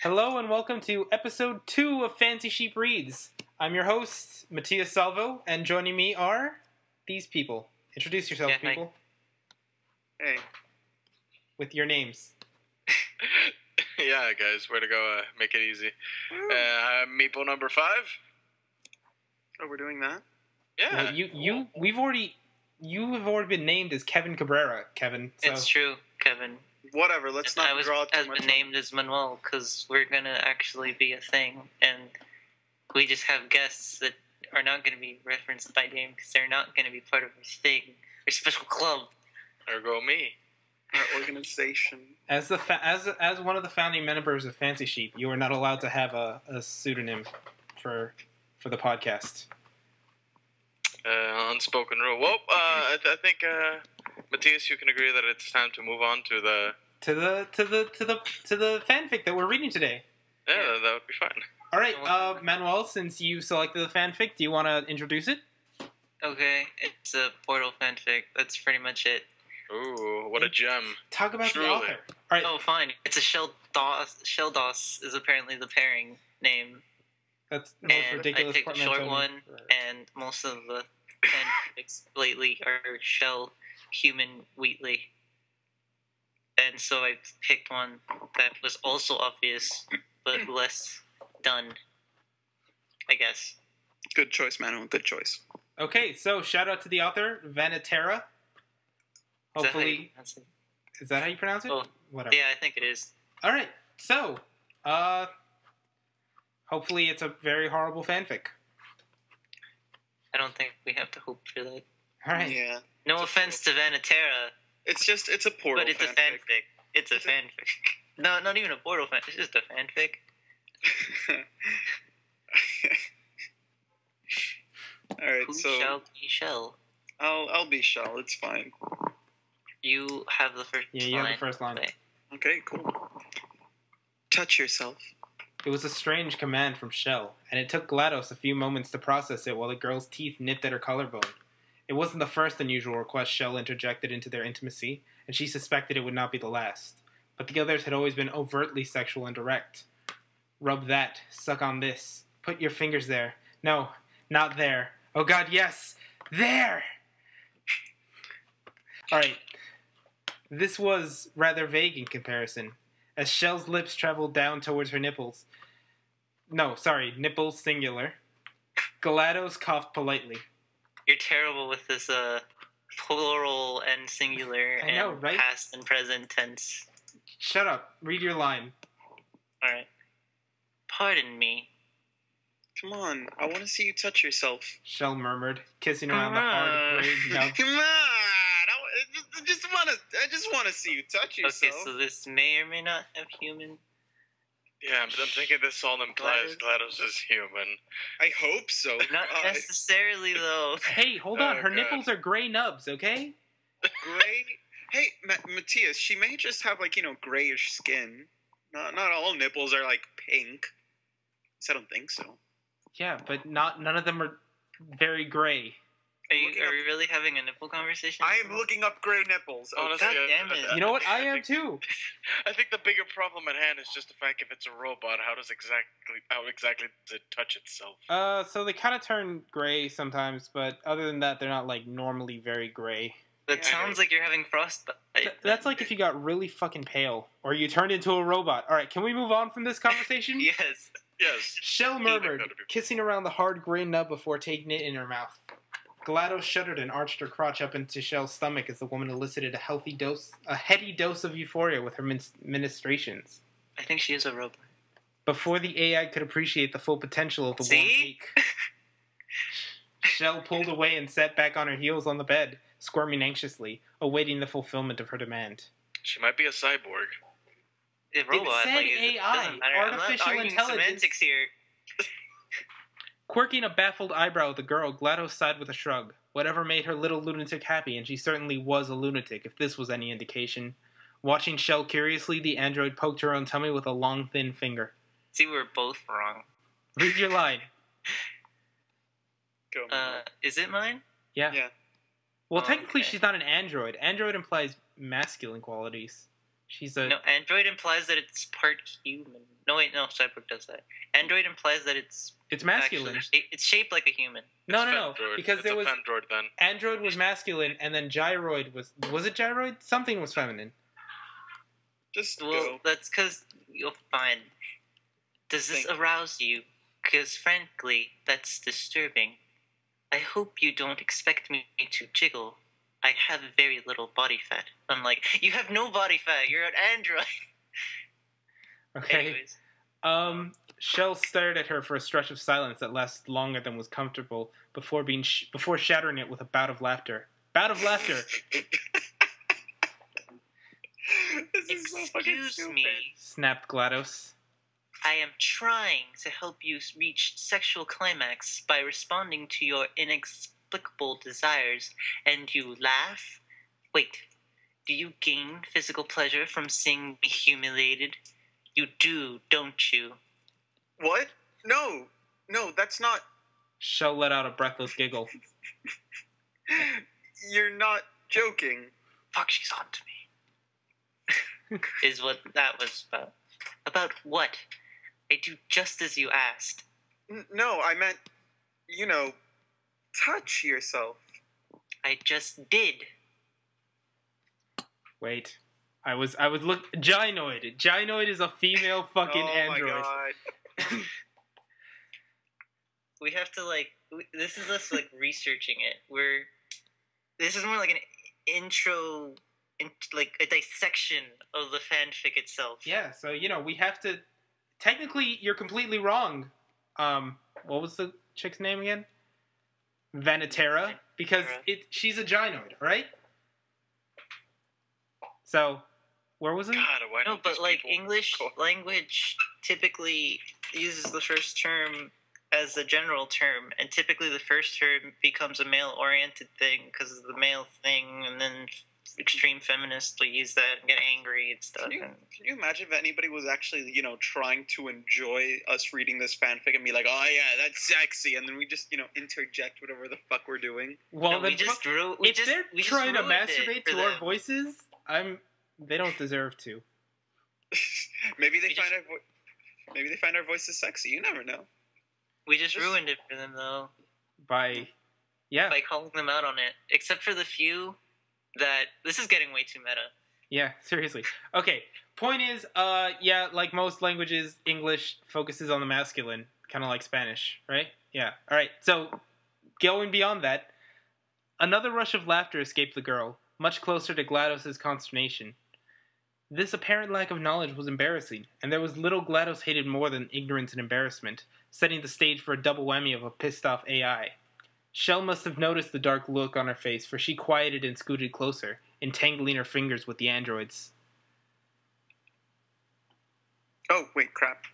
Hello and welcome to episode 2 of Fancy Sheep Reads. I'm your host, Matthias Salvo, and joining me are these people. Introduce yourselves, people. Hey. With your names. Yeah, guys, way to go. Make it easy. Meeple number 5. Oh, we're doing that? Yeah. You have already been named as Kevin Cabrera, Kevin. So. It's true, Kevin. Whatever, let's not draw too much. I've been named as Manuel because we're going to actually be a thing, and we just have guests that are not going to be referenced by name because they're not going to be part of our thing, our special club. Ergo me. Our organization. As one of the founding members of Fancy Sheep, you are not allowed to have a pseudonym for the podcast. Unspoken rule. Well, I think Matthias, you can agree that it's time to move on to the fanfic that we're reading today. Yeah, that would be fine. All right, Manuel, since you selected the fanfic, do you want to introduce it? Okay, it's a Portal fanfic. That's pretty much it. Ooh, what a gem! Talk about the author. All right. Oh, fine. It's a Shell DOS is apparently the pairing name. That's the most ridiculous. I picked a short one, and most of the fanfics lately are Shell, Human, Wheatley. And so I picked one that was also obvious, but less done, I guess. Good choice, Manuel. Good choice. Okay, so shout out to the author, Vanatera. Hopefully, is that how you pronounce it? Oh, whatever. Yeah, I think it is. All right, so hopefully it's a very horrible fanfic. I don't think we have to hope for that. All right. Yeah. No offense to Vanatera. It's a Portal But it's a fanfic. It's a fanfic. No, not even a Portal fan. It's just a fanfic. All right, Who so shall be Shell? I'll be Shell. It's fine. You have the first line. Yeah, you have the first line. Okay, cool. Touch yourself. It was a strange command from Shell, and it took GLaDOS a few moments to process it while the girl's teeth nipped at her collarbone. It wasn't the first unusual request Shell interjected into their intimacy, and she suspected it would not be the last. But the others had always been overtly sexual and direct. Rub that. Suck on this. Put your fingers there. No, not there. Oh god, yes! There! Alright. This was rather vague in comparison. As Shell's lips traveled down towards her nipples. No, sorry, nipples singular. GLaDOS coughed politely. You're terrible with this plural and singular I know, and right? past and present tense. Shut up. Read your line. Alright. Pardon me. Come on, I want to see you touch yourself. Shell murmured, kissing around the hard gray nub. Come on, I just want to see you touch yourself. Okay, so this may or may not have human. Yeah, but I'm thinking this all implies GLaDOS is human. I hope so. Not necessarily, though. Hey, hold on. Her God. nipples are gray nubs, okay? Gray. Hey, Matthias, she may just have grayish skin. Not all nipples are pink. I don't think so. Yeah, but none of them are very gray. Are we really having a nipple conversation? I am looking up gray nipples. Honestly, God damn it. You know what? I am too. I think the bigger problem at hand is just the fact if it's a robot, how exactly does it touch itself? So they kind of turn gray sometimes, but other than that, they're not normally very gray. That sounds like you're having frostbite. That's like if you got really fucking pale, or you turned into a robot. All right, can we move on from this conversation? Yes. Yes. Shell murmured, kissing around the hard gray nub before taking it in her mouth. GLaDOS shuddered and arched her crotch up into Shell's stomach as the woman elicited a heady dose of euphoria with her ministrations. I think she is a robot. Before the AI could appreciate the full potential of the warm ache, Shell pulled away and sat back on her heels on the bed, squirming anxiously, awaiting the fulfillment of her demand. She might be a cyborg. A robot. said AI, artificial intelligence. Semantics here. Quirking a baffled eyebrow at the girl, GLaDOS sighed with a shrug. Whatever made her little lunatic happy, and she certainly was a lunatic, if this was any indication. Watching Shell curiously, the android poked her own tummy with a long, thin finger. See, we were both wrong. Read your line. Go. Is it mine? Yeah. Well, technically okay. she's not an android. Android implies masculine qualities. She's a... No, android implies that it's part human. No, wait, no, Cyborg does that. Android implies that it's masculine. it's shaped like a human. No. Fandroid. Because there was... Fandroid then. Android was masculine, and then Gyroid was... Was it Gyroid? Something was feminine. Just Well, go. that's because you'll find. Does this arouse you? Because frankly, that's disturbing. I hope you don't expect me to jiggle. I have very little body fat. I'm like, you have no body fat. You're an android. Okay. Anyways, Shell stared at her for a stretch of silence that lasted longer than was comfortable before before shattering it with a bout of laughter. Bout of laughter! This is so fucking excuse stupid. me. Snapped GLaDOS. I am trying to help you reach sexual climax by responding to your inexplicable desires, and you laugh? Wait, do you gain physical pleasure from seeing me humiliated? You do, don't you? What? No, that's not. Shell let out a breathless giggle. You're not joking. Fuck, she's on to me. Is what that was about. About what? I do just as you asked. No, I meant, touch yourself. I just did. Wait. I was look... Gynoid. Gynoid is a female fucking android. Oh my god. We have to, this is us, researching it. This is more like an intro, a dissection of the fanfic itself. Yeah, so, we have to... Technically, you're completely wrong. What was the chick's name again? Vanatera. Because she's a gynoid, right? So, where was it? God, why No, don't but, these people English go- language typically uses the first term as a general term, and typically the first term becomes a male-oriented thing because of the male thing, and then extreme feminists will use that and get angry and stuff. Can you imagine if anybody was actually, trying to enjoy us reading this fanfic and be like, oh yeah, that's sexy, and then we just, interject whatever the fuck we're doing? Well, No, then if they're trying to masturbate to our voices, they don't deserve to. Maybe they find our voices sexy. You never know. We just ruined it for them, though. By calling them out on it. Except for the few that... This is getting way too meta. Yeah, seriously. Okay, point is, like most languages, English focuses on the masculine, kind of like Spanish, right? Yeah, alright, so, going beyond that, another rush of laughter escaped the girl, much closer to GLaDOS' consternation. This apparent lack of knowledge was embarrassing, and there was little GLaDOS hated more than ignorance and embarrassment, setting the stage for a double whammy of a pissed-off AI. Shell must have noticed the dark look on her face, for she quieted and scooted closer, entangling her fingers with the androids. Oh, wait, crap.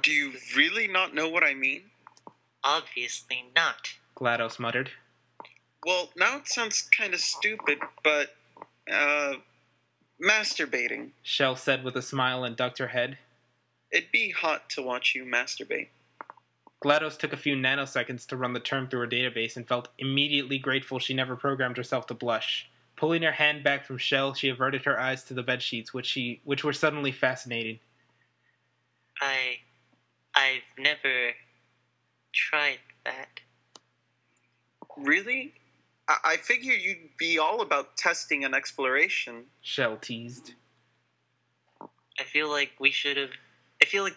Do you really not know what I mean? Obviously not. GLaDOS muttered. Well, now it sounds kind of stupid, but, masturbating. Shell said with a smile and ducked her head. It'd be hot to watch you masturbate. GLaDOS took a few nanoseconds to run the term through her database and felt immediately grateful she never programmed herself to blush. Pulling her hand back from Shell, she averted her eyes to the bedsheets, which were suddenly fascinating. I've never tried that. Really? I figure you'd be all about testing and exploration. Shell teased. I feel like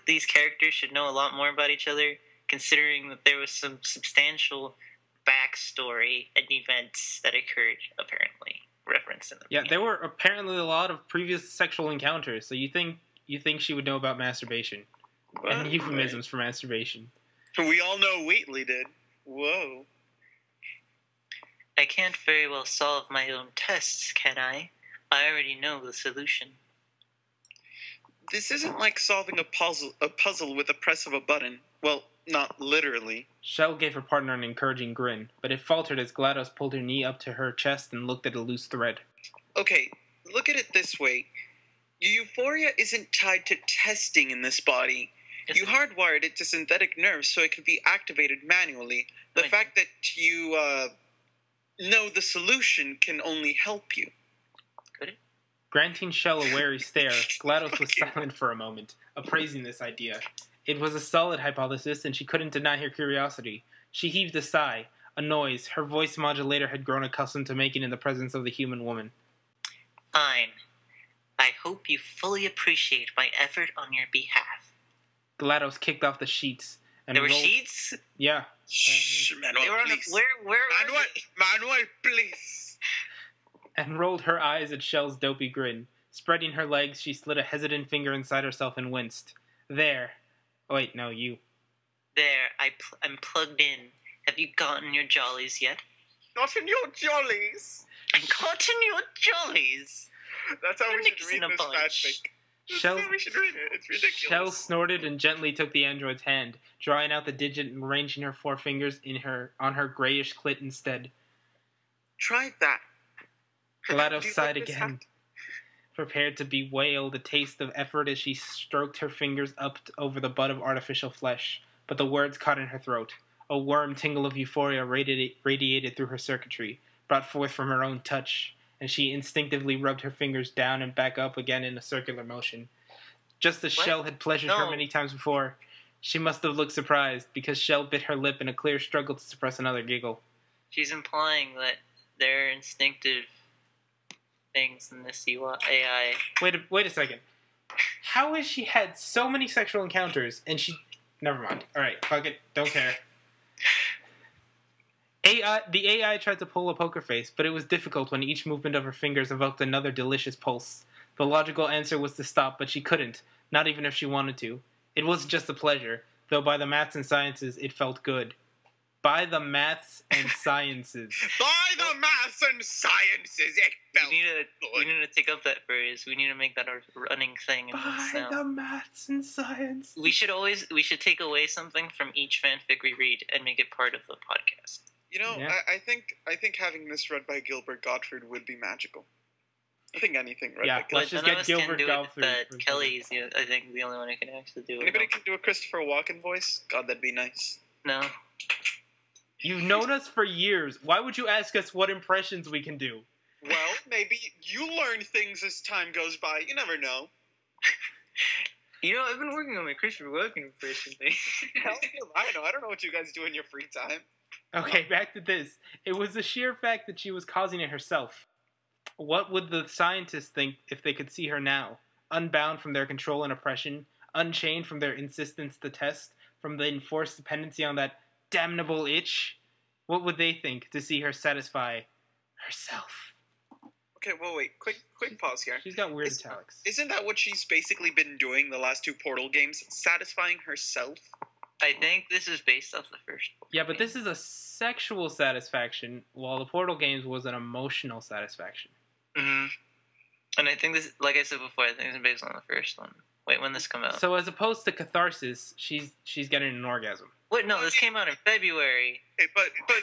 these characters should know a lot more about each other, considering that there was some substantial backstory and events that occurred, apparently, referenced in the Yeah, there were apparently a lot of previous sexual encounters, so you think she would know about masturbation. And euphemisms for masturbation. We all know Wheatley did. Whoa. I can't very well solve my own tests, can I? I already know the solution. This isn't like solving a puzzle with the press of a button. Well, not literally. Shell gave her partner an encouraging grin, but it faltered as GLaDOS pulled her knee up to her chest and looked at a loose thread. Okay, look at it this way. Your euphoria isn't tied to testing in this body. You hardwired it to synthetic nerves so it could be activated manually. The fact that you know the solution can only help you. Could it? Granting Shell a wary stare, GLaDOS was silent for a moment, appraising this idea. It was a solid hypothesis, and she couldn't deny her curiosity. She heaved a sigh, a noise her voice modulator had grown accustomed to making in the presence of the human woman. Fine. I hope you fully appreciate my effort on your behalf. GLaDOS kicked off the sheets. And There were rolled... sheets? Yeah. Shh, Manuel, They were on please. where were Manuel, they? Manuel, please. And rolled her eyes at Shell's dopey grin. Spreading her legs, she slid a hesitant finger inside herself and winced. There. Oh, wait, no, you. There, I'm plugged in. Have you gotten your jollies yet? Not in your jollies. Gotten your jollies? That's how They're we should mixing read a this bunch. fanfic. This Shell- is how we should read it. It's ridiculous. Shell snorted and gently took the android's hand, drawing out the digit and arranging her forefingers on her grayish clit instead. Try that. GLaDOS Do you sighed like this again, hat? prepared to bewail the taste of effort as she stroked her fingers up over the butt of artificial flesh. But the words caught in her throat. A warm tingle of euphoria radiated through her circuitry, brought forth from her own touch, and she instinctively rubbed her fingers down and back up again in a circular motion. Just as What? Shell had pleasured her No. many times before, she must have looked surprised, because Shell bit her lip in a clear struggle to suppress another giggle. She's implying that they're instinctive things in this AI. Wait a second. How has she had so many sexual encounters and she... Never mind. Alright, fuck it. Don't care. The AI tried to pull a poker face, but it was difficult when each movement of her fingers evoked another delicious pulse. The logical answer was to stop, but she couldn't, not even if she wanted to. It wasn't just a pleasure, though by the maths and sciences it felt good. By the maths and sciences. By the maths and sciences, it felt We good. need to take up that phrase. We need to make that our running thing in By this now. the maths and science. We should take away something from each fanfic we read and make it part of the podcast. You know, Yeah. I think having this read by Gilbert Gottfried would be magical. I think anything read Yeah, by let's Gilbert. just None get of us Gilbert can do Gottfried it, for but Kelly's, I think, the only one who can actually do it. Anybody can do a Christopher Walken voice? God, that'd be nice. No. You've known us for years. Why would you ask us what impressions we can do? Well, maybe you learn things as time goes by. You never know. You know, I've been working on my Christopher Walken impression thing. Hell, I know. I don't know what you guys do in your free time. Okay, back to this. It was the sheer fact that she was causing it herself. What would the scientists think if they could see her now? Unbound from their control and oppression, unchained from their insistence to test, from the enforced dependency on that damnable itch? What would they think to see her satisfy herself? Okay, well, wait. Quick pause here. She's got weird Is- italics. Isn't that what she's basically been doing the last two Portal games? Satisfying herself? I think this is based off the first one. Yeah, but this is a sexual satisfaction, while the Portal games was an emotional satisfaction. Mm-hmm. And I think this, like I said before, I think this is based on the first one. Wait, when this come out? So as opposed to catharsis, she's getting an orgasm. Wait, no, this came out in February. Okay, but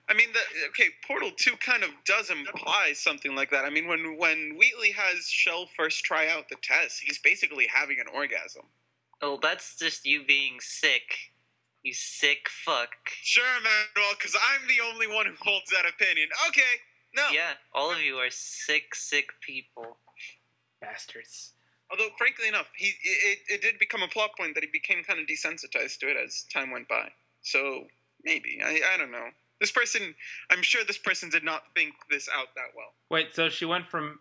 I mean, Portal 2 kind of does imply something like that. I mean, when Wheatley has Shell first try out the test, he's basically having an orgasm. Oh, that's just you being sick. You sick fuck. Sure, Manuel, because I'm the only one who holds that opinion. Okay, no. Yeah, all of you are sick people. Bastards. Although, frankly enough, it did become a plot point that he became kind of desensitized to it as time went by. So, maybe. I don't know. I'm sure this person did not think this out that well. Wait, so she went from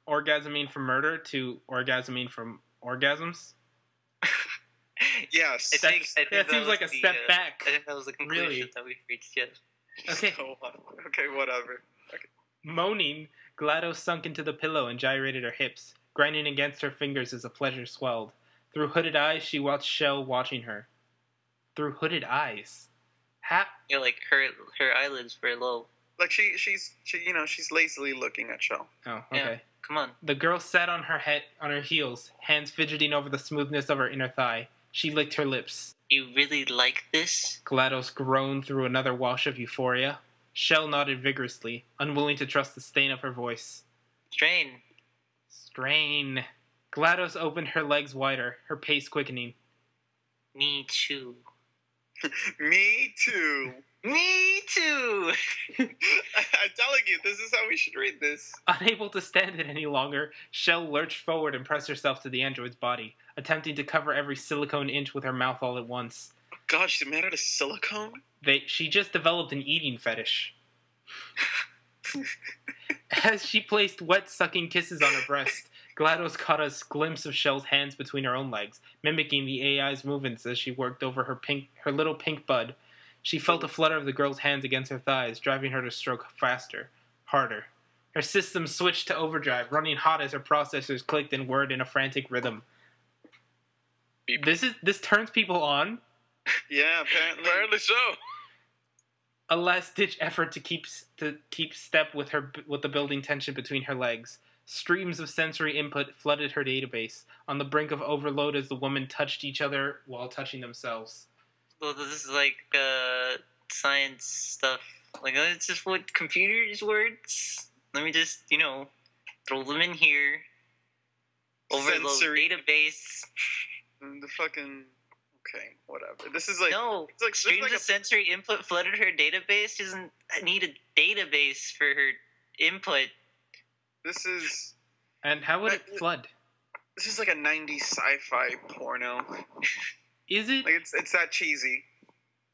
orgasming from murder to orgasming from orgasms? Yes. I think that seems was like a the, step back. I think that was the conclusion Really? that we reached, yes. Okay. Go on. Okay, whatever. Moaning, GLaDOS sunk into the pillow and gyrated her hips, grinding against her fingers as the pleasure swelled. Through hooded eyes, she watched Shell watching her. Through hooded eyes? You're like, her eyelids were low. Like, she's lazily looking at Shell. Oh, Yeah. okay. Come on. The girl sat on her heels, hands fidgeting over the smoothness of her inner thigh. She licked her lips. You really like this? GLaDOS groaned through another wash of euphoria. Shell nodded vigorously, unwilling to trust the stain of her voice. Strain. Strain. GLaDOS opened her legs wider, her pace quickening. Me too. Me too. Me too! I'm telling you, this is how we should read this. Unable to stand it any longer, Shell lurched forward and pressed herself to the android's body, attempting to cover every silicone inch with her mouth all at once. God, she's made out of silicone? She just developed an eating fetish. As she placed wet, sucking kisses on her breast, GLaDOS caught a glimpse of Shell's hands between her own legs, mimicking the AI's movements as she worked over her little pink bud. She felt a flutter of the girl's hands against her thighs, driving her to stroke faster, harder. Her system switched to overdrive, running hot as her processors clicked and whirred in a frantic rhythm. Beep. This turns people on. Yeah, apparently. Apparently so. A last-ditch effort to keep step with the building tension between her legs. Streams of sensory input flooded her database, on the brink of overload as the women touched each other while touching themselves. Well, this is like science stuff. Like, it's just what computers words. Let me just, throw them in here. Overload Sensory. database. The fucking... Okay, whatever. This is like... No, it's like, streams of sensory input flooded her database. She doesn't need a database for her input. This is... And how would it flood? This is like a 90s sci-fi porno. Is it? Like, it's that cheesy.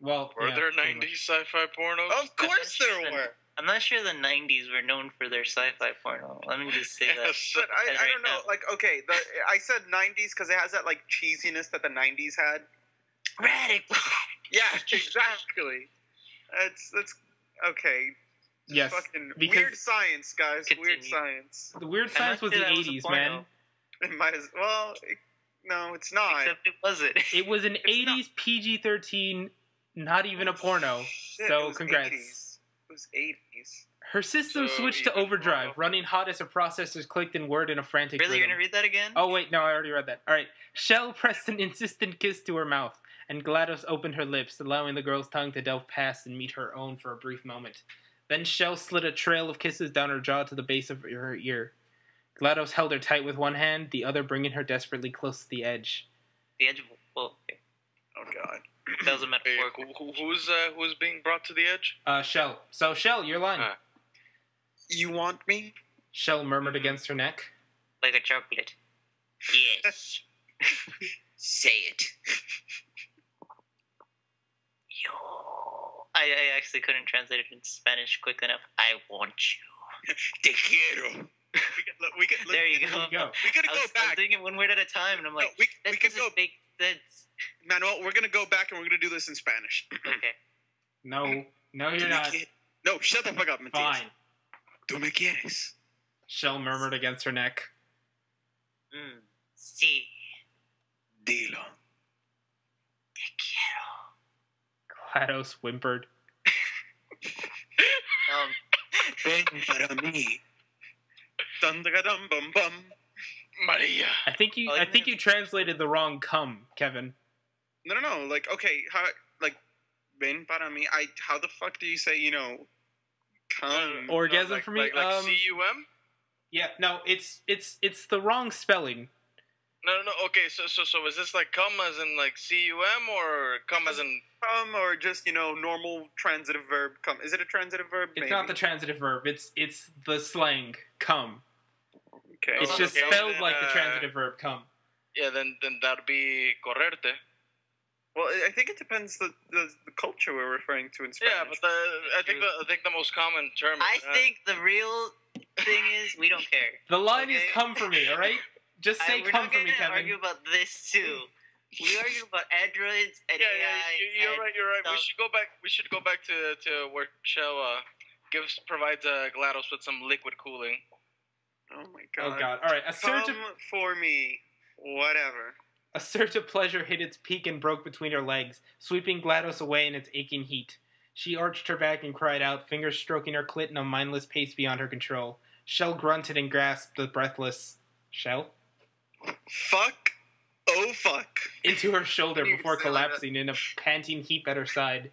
Well, Were there 90s sci-fi pornos? Of course there were! I'm not sure the 90s were known for their sci-fi porno. Let me just say that. But I don't know. now. Like, okay, I said 90s because it has that, like, cheesiness that the 90s had. Radical! Yeah, exactly. That's okay. Yes, Fucking because weird science, guys. Continue. Weird science. the weird science was the 80s, man. It might as well. No, it's not. Except it wasn't. It was an It's 80s PG-13, not even a porno. Shit, So it was congrats. 80s. It was 80s. Her system So switched to even overdrive, porno. running hot as her processors clicked and whirred in a frantic Really, you're rhythm. gonna read that again? Oh wait, no, I already read that. Alright. Shell pressed an insistent kiss to her mouth, and GLaDOS opened her lips, allowing the girl's tongue to delve past and meet her own for a brief moment. Then Shell slid a trail of kisses down her jaw to the base of her ear. GLaDOS held her tight with one hand, the other bringing her desperately close to the edge. The edge of... Well, okay. Oh god. That was a Hey, metaphor. who's being brought to the edge? Shell. So, Shell, your line. You want me? Shell murmured against her neck. Like a chocolate. Yes. Say it. Yo. I actually couldn't translate it in Spanish quick enough. I want you. Te quiero. We could, There you go. There you go. We gotta I go was back. thinking one word at a time, and I'm like, we that could doesn't go. make sense. Manuel, we're gonna go back and we're gonna do this in Spanish. Okay. No, you're ¿Tú me not. quieres? No, shut the fuck up, Matias. Fine. Tú me quieres. Shell murmured against her neck. Sí. Dilo. Te quiero. GLaDOS whimpered. Ven para mí. Dun dun dun bum bum. Maria. I think you translated the wrong "come," Kevin. No. Like, okay, ven para mí. How the fuck do you say, come? Orgasm like, for me. Like C-U-M? Yeah, no, it's the wrong spelling. No. Okay, so is this like come as in like C-U-M or come as in... Come, or just, normal transitive verb come. Is it a transitive verb? It's Maybe. not the transitive verb. It's the slang "come." Okay. It's just okay, spelled then, like the transitive verb "come." Yeah, then that'd be correrte. Well, I think it depends the culture we're referring to in Spanish. Yeah, but I think the most common term is I think the real thing is we don't care. The line is Okay. "come for me." All right, just say We're "come not for me," gonna Kevin. argue about this too. We argue about androids and Yeah, AI. you're right. You're right. stuff. We should go back to where Shell provides GLaDOS with some liquid cooling. Oh my god. Oh god! All right, a surge Come of for me. Whatever. A surge of pleasure hit its peak and broke between her legs, sweeping GLaDOS away in its aching heat. She arched her back and cried out, fingers stroking her clit in a mindless pace beyond her control. Shell grunted and grasped the breathless Shell Fuck. Oh fuck. into her shoulder You before say like collapsing in a panting heap at her side.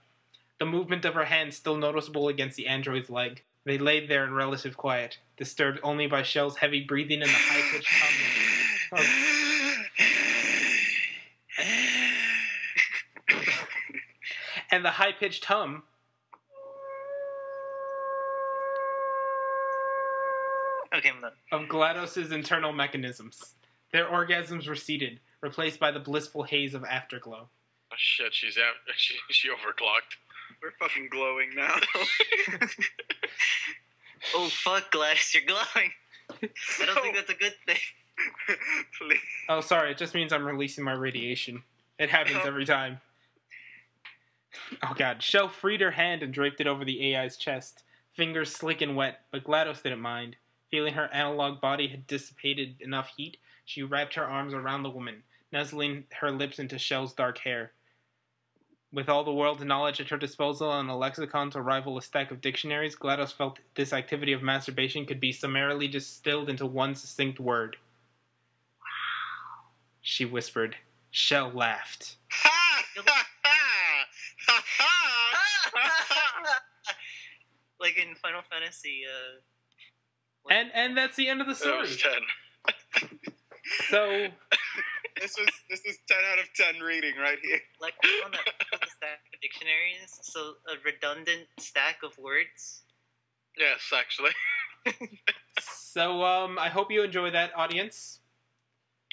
The movement of her hand still noticeable against the android's leg. They laid there in relative quiet, disturbed only by Shell's heavy breathing and the high-pitched humming. and the high-pitched hum Okay, I'm done. of GLaDOS's internal mechanisms. Their orgasms receded, replaced by the blissful haze of afterglow. Oh, shit, she overclocked. We're fucking glowing now. Oh, fuck, Gladys, you're glowing. I don't think that's a good thing. Please. Oh, sorry, it just means I'm releasing my radiation. It happens every time. Oh god, Shell freed her hand and draped it over the AI's chest. Fingers slick and wet, but GLaDOS didn't mind. Feeling her analog body had dissipated enough heat, she wrapped her arms around the woman, nuzzling her lips into Shell's dark hair. With all the world's knowledge at her disposal and a lexicon to rival a stack of dictionaries, GLaDOS felt this activity of masturbation could be summarily distilled into one succinct word. Wow. She whispered. Shell laughed. Ha! Ha! Ha! Ha! Like in Final Fantasy, And that's the end of the That story. was 10. So This was 10 out of 10 reading right here. like on that was a stack of dictionaries, so a redundant stack of words. Yes, actually. I hope you enjoy that, audience.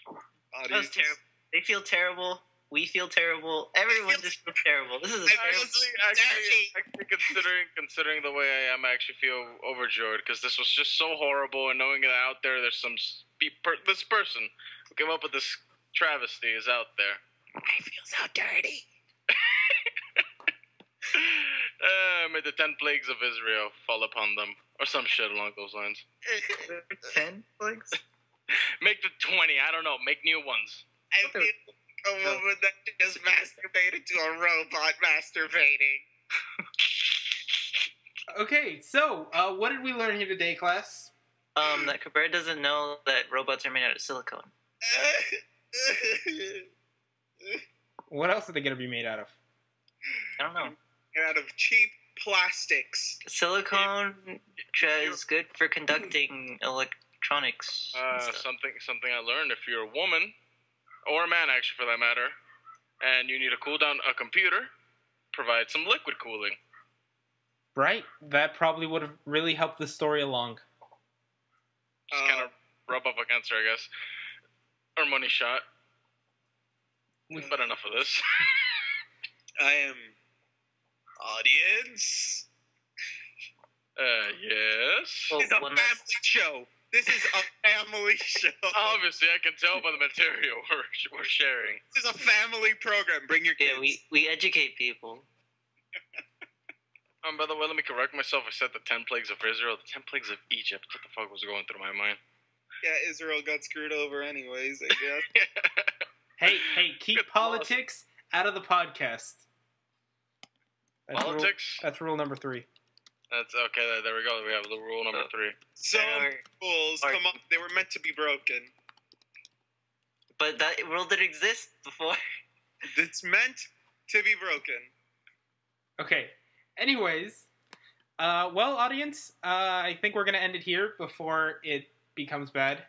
That was terrible. They feel terrible. We feel terrible. Everyone just feels terrible. This is a terrible. Actually, considering the way I am, I actually feel overjoyed because this was just so horrible, and knowing that out there, there's this person who came up with this travesty is out there. I feel so dirty. May the 10 plagues of Israel fall upon them, or some shit along those lines. 10 plagues? Make the 20. I don't know. Make new ones. I feel like a woman that just masturbated to a robot masturbating. Okay, so what did we learn here today, class? That Cabrera doesn't know that robots are made out of silicone. What else are they going to be made out of? I don't know. Out of cheap plastics. Silicone is good for conducting electronics. and stuff. Something I learned. If you're a woman, or a man actually for that matter, and you need to cool down a computer, provide some liquid cooling. Right? That probably would have really helped the story along. Just kind of rub up against her, I guess. Or money shot. But enough of this. I am audience. Yes. Well, It's a one family last- show. This is a family show. Obviously, I can tell by the material we're sharing. This is a family program. Bring your kids. Yeah, we educate people. By the way, let me correct myself. I said the 10 plagues of Israel. The 10 plagues of Egypt. What the fuck was going through my mind? Yeah, Israel got screwed over anyways, I guess. Hey, keep Good politics out of the podcast. Politics? That's rule number 3. That's okay. There we go. We have the rule number 3. Some Or- rules, come on, they were meant to be broken. But that rule didn't exist before. It's meant to be broken. Okay. Anyways, well, audience, I think we're going to end it here before it becomes bad.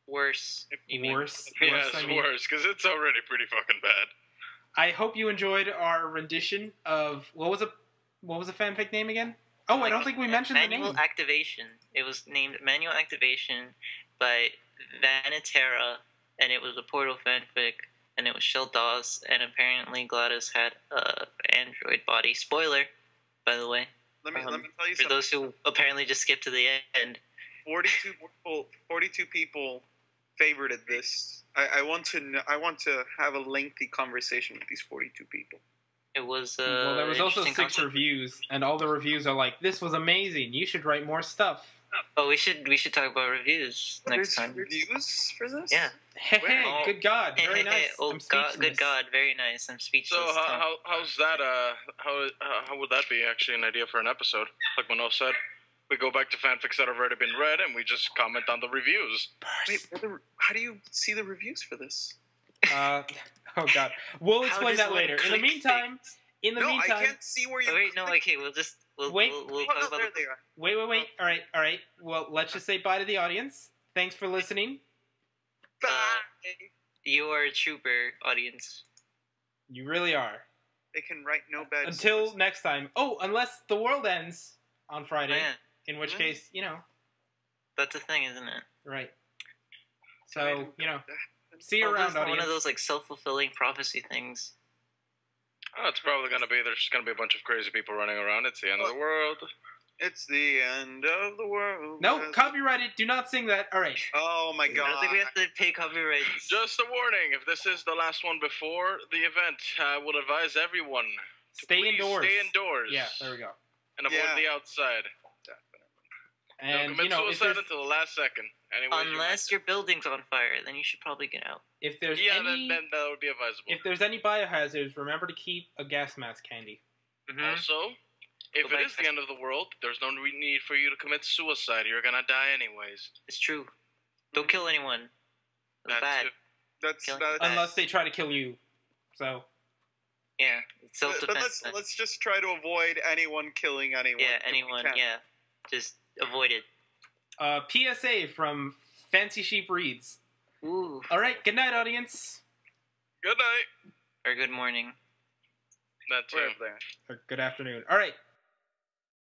Worse. You mean? Worse. Yeah, I it's mean. worse, because it's already pretty fucking bad. I hope you enjoyed our rendition of what was a fanfic name again? Oh, I don't think we mentioned the Manual name. Activation. It was named Manual Activation by Vanitera, and it was a Portal fanfic, and it was Shell DOS, and apparently GLaDOS had a Android body. Spoiler, by the way. Let me tell you For something. those who apparently just skipped to the end. 42 people favorited this. I want to have a lengthy conversation with these 42 people. It was Well, there was also interesting 6 concept. reviews, and all the reviews are like, "This was amazing. You should write more stuff." Oh, we should talk about reviews next There's time. reviews for this? Yeah. Hey, Oh. good God, very nice. Oh I'm God, speechless. good God, very nice. I'm speechless. So how's that? How would that be actually an idea for an episode? Like Mano said, we go back to fanfics that have already been read, and we just comment on the reviews. Wait, how do you see the reviews for this? Oh God, we'll How explain does that one later. In the click meantime, I can't see where you. Oh, wait, no, okay, we'll Wait. we'll Oh, talk no, about there the they are. wait. All right. Well, let's just say bye to the audience. Thanks for listening. Bye. You are a trooper, audience. You really are. They can write no bad Until stories. next time. Oh, unless the world ends on Friday, Yeah. in which case, you know. That's a thing, isn't it? Right. So, you know, see you around, It's not audience. one of those like self-fulfilling prophecy things. Oh, it's probably gonna be. There's just gonna be a bunch of crazy people running around. It's the end of the world. It's the end of the world. No, copyrighted. Do not sing that. All right. Oh my I god. don't think we have to pay copyrights. Just a warning: if this is the last one before the event, I will advise everyone to Stay please indoors. Stay indoors. Yeah, there we go. And avoid the outside. And, Don't commit you know, suicide until the last second. Anyways, Unless your building's on fire, then you should probably get out. if there's any, then that would be advisable. if there's any biohazards, remember to keep a gas mask handy. Mm-hmm. Also, if Go it back is the end of the world, there's no need for you to commit suicide. You're gonna die anyways. It's true. Don't kill anyone. That's bad. That's Killing that, Unless they try to kill you. So, Yeah, it's but self-defense. let's just try to avoid anyone killing anyone. Yeah, if we anyone. can. Yeah, just avoid it. PSA from Fancy Sheep Reads. Ooh. All right, good night, audience. Good night. Or good morning. That too. Right there. Or good afternoon. All right.